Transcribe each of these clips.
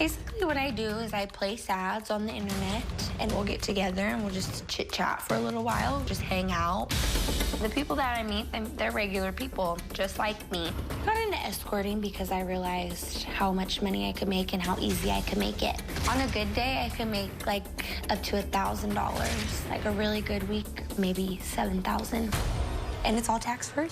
Basically what I do is I place ads on the internet and we'll get together and we'll just chit chat for a little while, just hang out. The people that I meet, they're regular people, just like me. I got into escorting because I realized how much money I could make and how easy I could make it. On a good day, I could make like up to $1,000. Like a really good week, maybe $7,000. And it's all tax-free.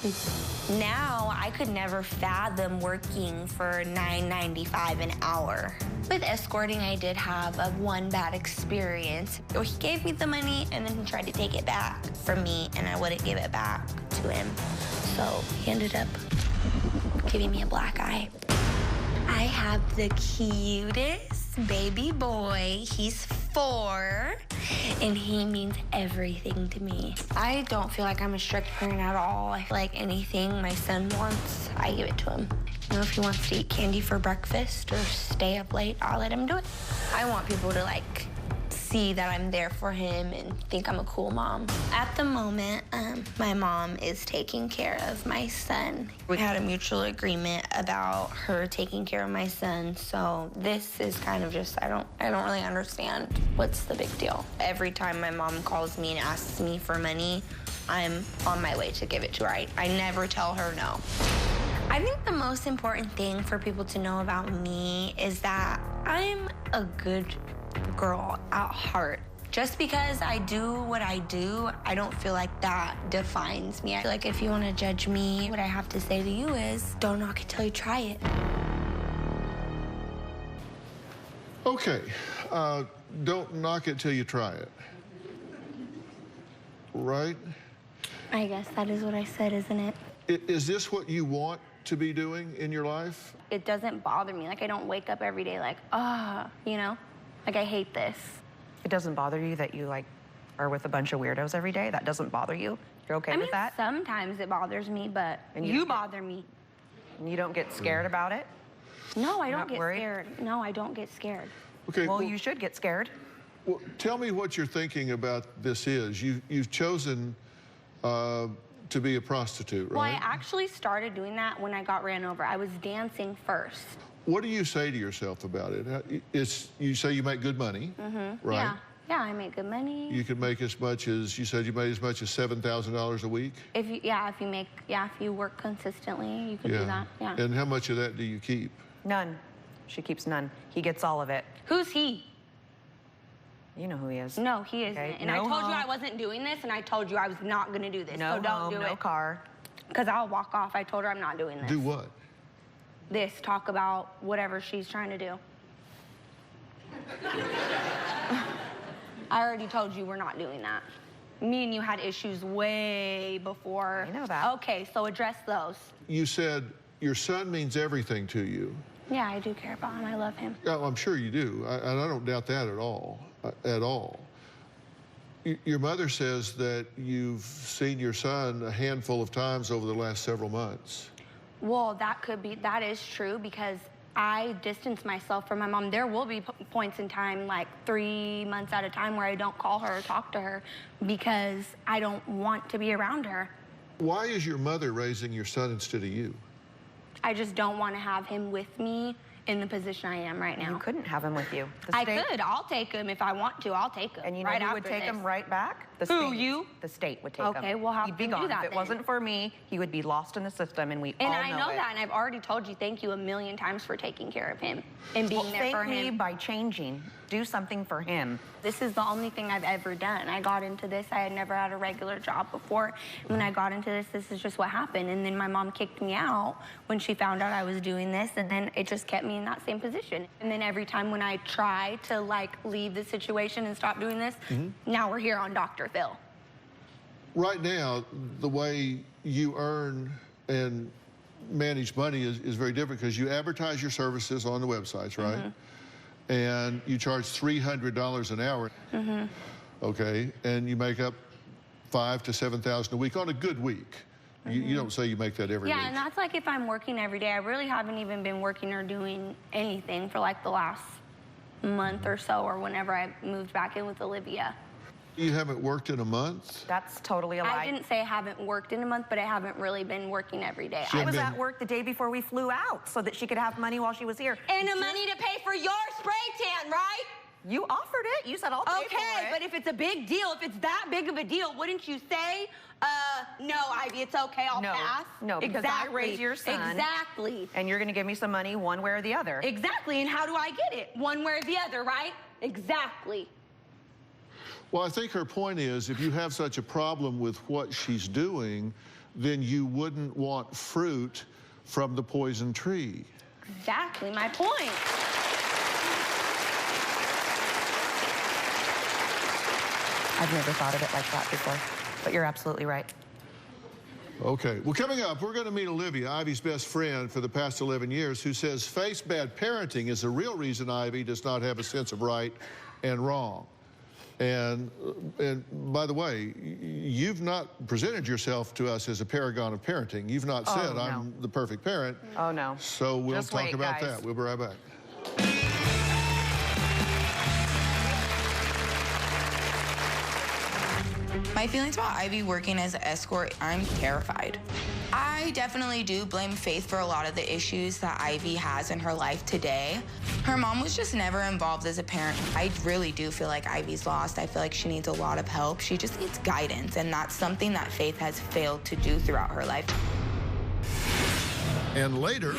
Now, I could never fathom working for $9.95 an hour. With escorting, I did have one bad experience. He gave me the money, and then he tried to take it back from me, and I wouldn't give it back to him. So he ended up giving me a black eye. I have the cutest baby boy. He's 4, and he means everything to me. I don't feel like I'm a strict parent at all. I feel like anything my son wants, I give it to him. You know, if he wants to eat candy for breakfast or stay up late, I'll let him do it. I want people to, like, see that I'm there for him and think I'm a cool mom. At the moment, my mom is taking care of my son. We had a mutual agreement about her taking care of my son, so this is kind of just, I don't really understand what's the big deal. Every time my mom calls me and asks me for money, I'm on my way to give it to her. I never tell her no. I think the most important thing for people to know about me is that I'm a good girl at heart. Just because I do what I do, I don't feel like that defines me. I feel like if you want to judge me, what I have to say to you is, don't knock it till you try it. Okay, don't knock it till you try it. Right? I guess that is what I said, isn't it? Is this what you want to be doing in your life? It doesn't bother me. Like, I don't wake up every day like, you know? Like, I hate this. It doesn't bother you that you, like, are with a bunch of weirdos every day? That doesn't bother you? You're okay with that? Sometimes it bothers me, but you bother me. And you don't get scared about it? No, I don't get scared. No, I don't get scared. Okay. Well, you should get scared. Well, tell me what you're thinking about this is. You've chosen to be a prostitute, right? Well, I actually started doing that when I got ran over. I was dancing first. What do you say to yourself about it? You say you make good money, right? Yeah, I make good money. You can make as much as, you said you made as much as $7,000 a week? If you work consistently, you could do that, yeah. And how much of that do you keep? None. She keeps none. He gets all of it. Who's he? You know who he is. No, he isn't. Okay. And I told you I wasn't doing this, and I told you I was not gonna do this, No so don't home, do it. no car. Because I'll walk off. I told her I'm not doing this. Do what? This, talk about whatever she's trying to do. I already told you we're not doing that. Me and you had issues way before. I know that. Okay, so address those. You said your son means everything to you. Yeah, I do care about him. I love him. Yeah, I'm sure you do, and I don't doubt that at all, Your mother says that you've seen your son a handful of times over the last several months. Well, that is true because I distance myself from my mom. There will be points in time, like 3 months at a time, where I don't call her or talk to her because I don't want to be around her. Why is your mother raising your son instead of you? I just don't want to have him with me in the position I am right now. You couldn't have him with you. I could. I'll take him if I want to. I'll take him. And you know who would take him right back? The Who, state. you? The state would take him. Okay, we'll have He'd be to gone. do that If it then. wasn't for me, he would be lost in the system, and we all know it. And I know that, and I've already told you thank you a million times for taking care of him and being there for him. Thank me by changing. Do something for him. This is the only thing I've ever done. I got into this. I had never had a regular job before. And when I got into this, this is just what happened. And then my mom kicked me out when she found out I was doing this, and then it just kept me in that same position. And then every time when I try to, like, leave the situation and stop doing this, now we're here on Dr. Phil. Right now, the way you earn and manage money is very different because you advertise your services on the websites, right? And you charge $300 an hour. Okay, and you make up $5,000 to $7,000 a week on a good week. You don't say you make that every week. Yeah, and that's like if I'm working every day. I really haven't even been working or doing anything for like the last month or so, or whenever I moved back in with Olivia. You haven't worked in a month? That's totally a lie. I didn't say I haven't worked in a month, but I haven't really been working every day. I was at work the day before we flew out so that she could have money while she was here. And the money to pay for your You offered it. You said I'll pay for it. Okay, but if it's a big deal, if it's that big of a deal, wouldn't you say, no, Ivy, it's okay, I'll pass? No, because I raised your son. Exactly. And you're going to give me some money one way or the other. Exactly, and how do I get it? One way or the other, right? Exactly. Well, I think her point is if you have such a problem with what she's doing, then you wouldn't want fruit from the poison tree. Exactly my point. I've never thought of it like that before, but you're absolutely right. Okay, well, coming up, we're going to meet Olivia, Ivy's best friend for the past 11 years, who says Faith's bad parenting is the real reason Ivy does not have a sense of right and wrong. And by the way, you've not presented yourself to us as a paragon of parenting. You've not said, no. I'm the perfect parent. Oh, no. So we'll Just talk wait, about guys. that. We'll be right back. My feelings about Ivy working as an escort, I'm terrified. I definitely do blame Faith for a lot of the issues that Ivy has in her life today. Her mom was just never involved as a parent. I really do feel like Ivy's lost. I feel like she needs a lot of help. She just needs guidance, and that's something that Faith has failed to do throughout her life. And later,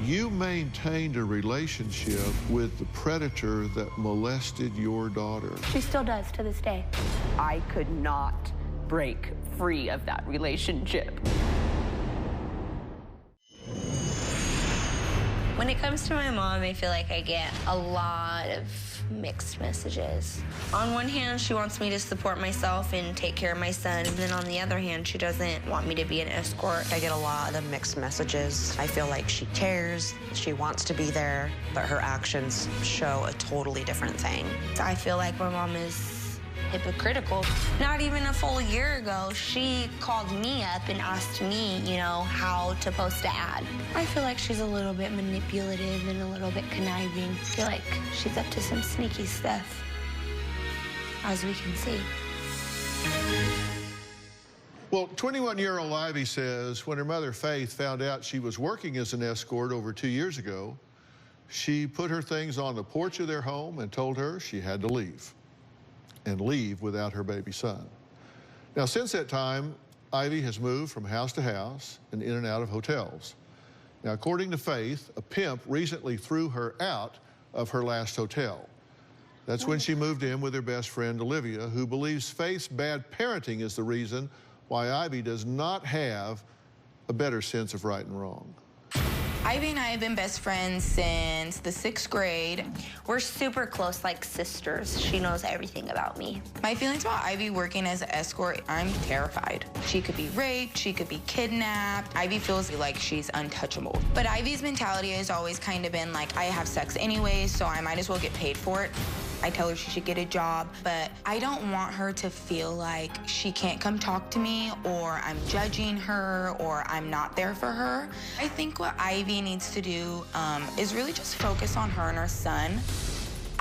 you maintained a relationship with the predator that molested your daughter. She still does to this day. I could not break free of that relationship. When it comes to my mom, I feel like I get a lot of mixed messages. On one hand, she wants me to support myself and take care of my son, and then on the other hand, she doesn't want me to be an escort. I get a lot of mixed messages. I feel like she cares, she wants to be there, but her actions show a totally different thing. I feel like my mom is hypocritical. Not even a full year ago, she called me up and asked me, you know, how to post an ad. I feel like she's a little bit manipulative and a little bit conniving. I feel like she's up to some sneaky stuff, as we can see. Well, 21-year-old Ivy says when her mother, Faith, found out she was working as an escort over 2 years ago, she put her things on the porch of their home and told her she had to leave, and leave without her baby son. Now, since that time, Ivy has moved from house to house and in and out of hotels. Now, according to Faith, a pimp recently threw her out of her last hotel. That's when she moved in with her best friend, Olivia, who believes Faith's bad parenting is the reason why Ivy does not have a better sense of right and wrong. Ivy and I have been best friends since the 6th grade. We're super close, like sisters. She knows everything about me. My feelings about Ivy working as an escort, I'm terrified. She could be raped, she could be kidnapped. Ivy feels like she's untouchable. But Ivy's mentality has always kind of been like, I have sex anyways, so I might as well get paid for it. I tell her she should get a job, but I don't want her to feel like she can't come talk to me, or I'm judging her, or I'm not there for her. I think what Ivy needs to do is really just focus on her and her son.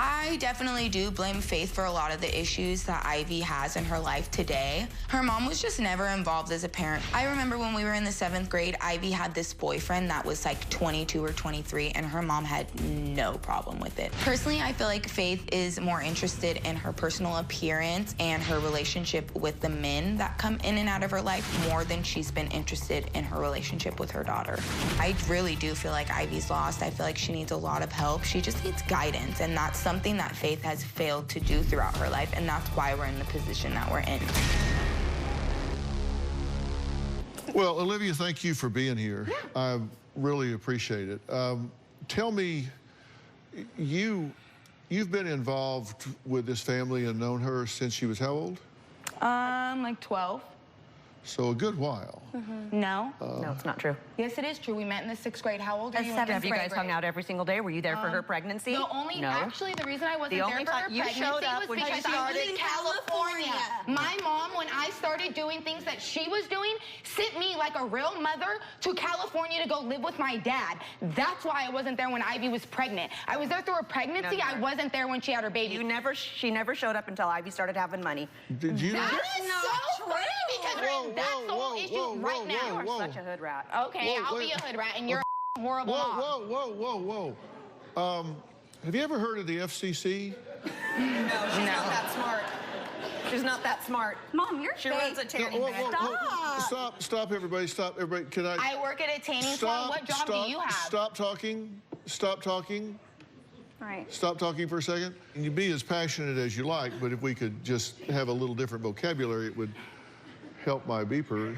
I definitely do blame Faith for a lot of the issues that Ivy has in her life today. Her mom was just never involved as a parent. I remember when we were in the 7th grade, Ivy had this boyfriend that was like 22 or 23, and her mom had no problem with it. Personally, I feel like Faith is more interested in her personal appearance and her relationship with the men that come in and out of her life more than she's been interested in her relationship with her daughter. I really do feel like Ivy's lost. I feel like she needs a lot of help. She just needs guidance, and that's something that Faith has failed to do throughout her life, and that's why we're in the position that we're in. Well, Olivia, thank you for being here. Yeah. I really appreciate it. Tell me, you've been involved with this family and known her since she was how old? Like 12. So a good while. No. No, it's not true. Yes, it is true. We met in the 6th grade. How old are you? Have you guys hung out every single day? Were you there for her pregnancy? Actually, the reason I wasn't The there only for her time you pregnancy showed up was when she because I was started- in California. My mom, when I started doing things that she was doing, sent me like a real mother to California to go live with my dad. That's why I wasn't there when Ivy was pregnant. I was there through her pregnancy. No, I wasn't there when she had her baby. She never showed up until Ivy started having money. Did you? That is so funny because that's the whole issue right now. You are such a hood rat. Okay, I'll be a hood rat and you're a horrible mom. Whoa. Have you ever heard of the FCC? No, she's not that smart. She's not that smart. Mom, you're She fake. runs a tanning bed. Stop, everybody, stop, everybody. Can I work at a tanning salon. What job do you have? Stop talking. Stop talking. Right. Stop talking for a second. You can be as passionate as you like, but if we could just have a little different vocabulary, it would help my beeper.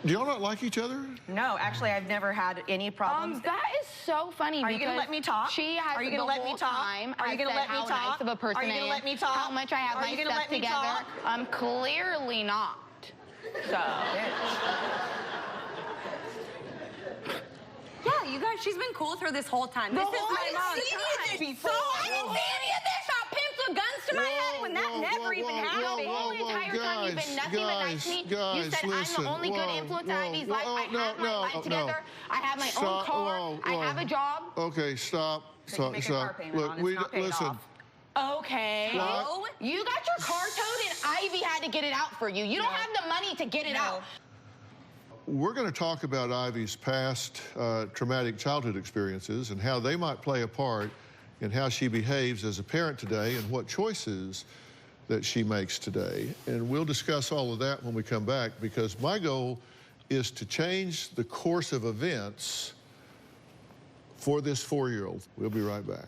Do y'all not like each other? No, actually, I've never had any problems. That is so funny. Are you going to let me talk? She has Are you going to let me talk? Are you going to let me talk? How nice of a person Are you going to let me talk? How much I have my stuff together. Clearly not. So. Yeah, you guys, she's been cool with her this whole time. This is my mom. I didn't see any of this. I pimped the guns to my head when that never even happened. The whole entire time you've been nothing but nice to me. You said listen, I'm the only good influence in Ivy's life. I have my life together. I have my own car. I have a job. Okay, stop. So you make a car payment Look, on, it's not paid listen. off. Okay. Stop. You got your car towed and Ivy had to get it out for you. You don't have the money to get it out. We're going to talk about Ivy's past traumatic childhood experiences and how they might play a part in how she behaves as a parent today and what choices that she makes today. And we'll discuss all of that when we come back, because my goal is to change the course of events for this 4-year-old. We'll be right back.